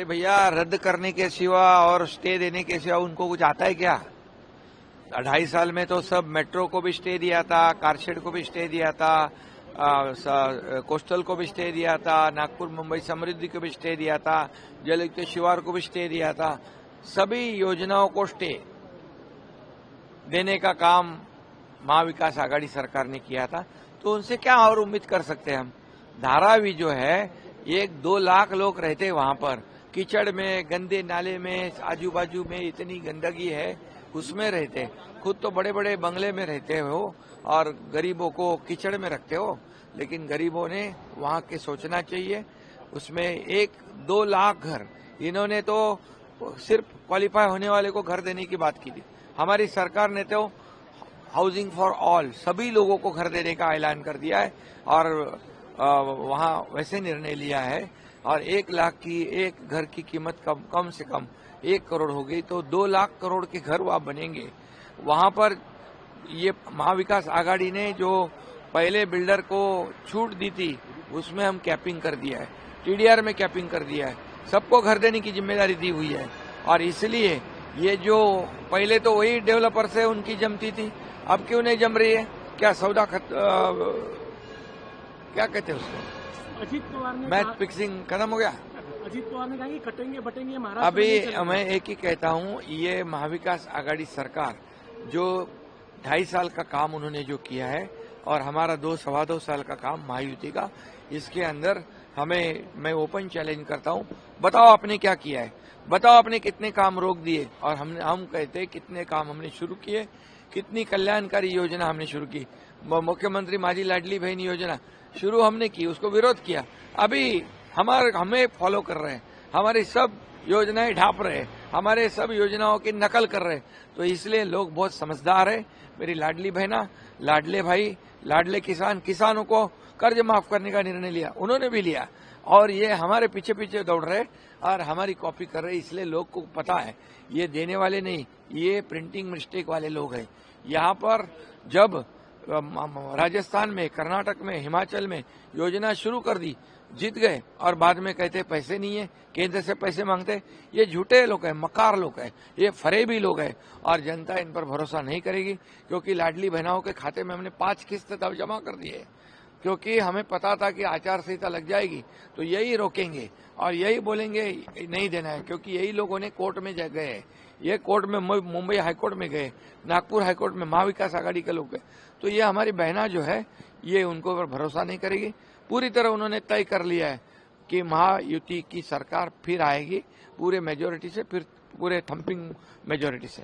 अरे भैया, रद्द करने के सिवा और स्टे देने के सिवा उनको कुछ आता है क्या? 2.5 साल में तो सब मेट्रो को भी स्टे दिया था, कारशेड को भी स्टे दिया था, कोस्टल को भी स्टे दिया था, नागपुर मुंबई समृद्धि को भी स्टे दिया था, जलयुक्त शिवार को भी स्टे दिया था। सभी योजनाओं को स्टे देने का काम महाविकास आघाड़ी सरकार ने किया था, तो उनसे क्या और उम्मीद कर सकते हैं हम? धारावी जो है, 1-2 लाख लोग रहते वहां पर, कीचड़ में, गंदे नाले में, आजू बाजू में इतनी गंदगी है, उसमें रहते। खुद तो बड़े बड़े बंगले में रहते हो और गरीबों को कीचड़ में रखते हो, लेकिन गरीबों ने वहां के सोचना चाहिए। उसमें 1-2 लाख घर, इन्होंने तो सिर्फ क्वालिफाई होने वाले को घर देने की बात की थी। हमारी सरकार ने तो हाउसिंग फॉर ऑल, सभी लोगों को घर देने का ऐलान कर दिया है और वहां वैसे निर्णय लिया है। और 1 लाख की एक घर की कीमत कम से कम 1 करोड़ हो गई, तो 2 लाख करोड़ के घर वहां बनेंगे। वहां पर ये महाविकास आघाड़ी ने जो पहले बिल्डर को छूट दी थी, उसमें हम कैपिंग कर दिया है, टीडीआर में कैपिंग कर दिया है, सबको घर देने की जिम्मेदारी दी हुई है। और इसलिए ये जो पहले तो वही डेवलपर से उनकी जमती थी, अब क्यों नहीं जम रही है? क्या सौदा क्या कहते हैं उसको, अजीत पवार ने मैच फिक्सिंग खत्म हो गया? अजीत पवार ने कहा कि कटेंगे बटेंगे महाराष्ट्र। अभी मैं एक ही कहता हूं, ये महाविकास आघाड़ी सरकार जो 2.5 साल का काम उन्होंने जो किया है और हमारा 2-2.25 साल का काम महायुति का, इसके अंदर मैं ओपन चैलेंज करता हूं, बताओ आपने क्या किया है, बताओ आपने कितने काम रोक दिए और हम कहते हैं कितने काम हमने शुरू किए, कितनी कल्याणकारी योजना हमने शुरू की। मुख्यमंत्री माझी लाडली बहन योजना शुरू हमने की, उसको विरोध किया, अभी हमें फॉलो कर रहे हैं, हमारी सब योजनाएं ढाप रहे हैं, हमारे सब योजनाओं की नकल कर रहे हैं। तो इसलिए लोग बहुत समझदार है। मेरी लाडली बहना, लाडले भाई, लाडले किसानों को कर्ज माफ करने का निर्णय लिया, उन्होंने भी लिया, और ये हमारे पीछे पीछे दौड़ रहे और हमारी कॉपी कर रहे। इसलिए लोग को पता है ये देने वाले नहीं, ये प्रिंटिंग मिस्टेक वाले लोग हैं। यहाँ पर जब राजस्थान में, कर्नाटक में, हिमाचल में योजना शुरू कर दी, जीत गए और बाद में कहते पैसे नहीं है, केंद्र से पैसे मांगते। ये झूठे लोग हैं, मकार लोग हैं, ये फरेबी लोग हैं और जनता इन पर भरोसा नहीं करेगी, क्योंकि लाडली बहनाओं के खाते में हमने 5 किस्त तब जमा कर दिए, क्योंकि हमें पता था कि आचार संहिता लग जाएगी तो यही रोकेंगे और यही बोलेंगे नहीं देना है, क्योंकि यही लोगों ने कोर्ट में गए, ये कोर्ट में, मुंबई हाईकोर्ट में गए, नागपुर हाईकोर्ट में महाविकास आघाड़ी के लोग गए। तो ये हमारी बहना जो है, ये उनको पर भरोसा नहीं करेगी। पूरी तरह उन्होंने तय कर लिया है कि महायुति की सरकार फिर आएगी, पूरे मेजोरिटी से, फिर पूरे थंपिंग मेजोरिटी से।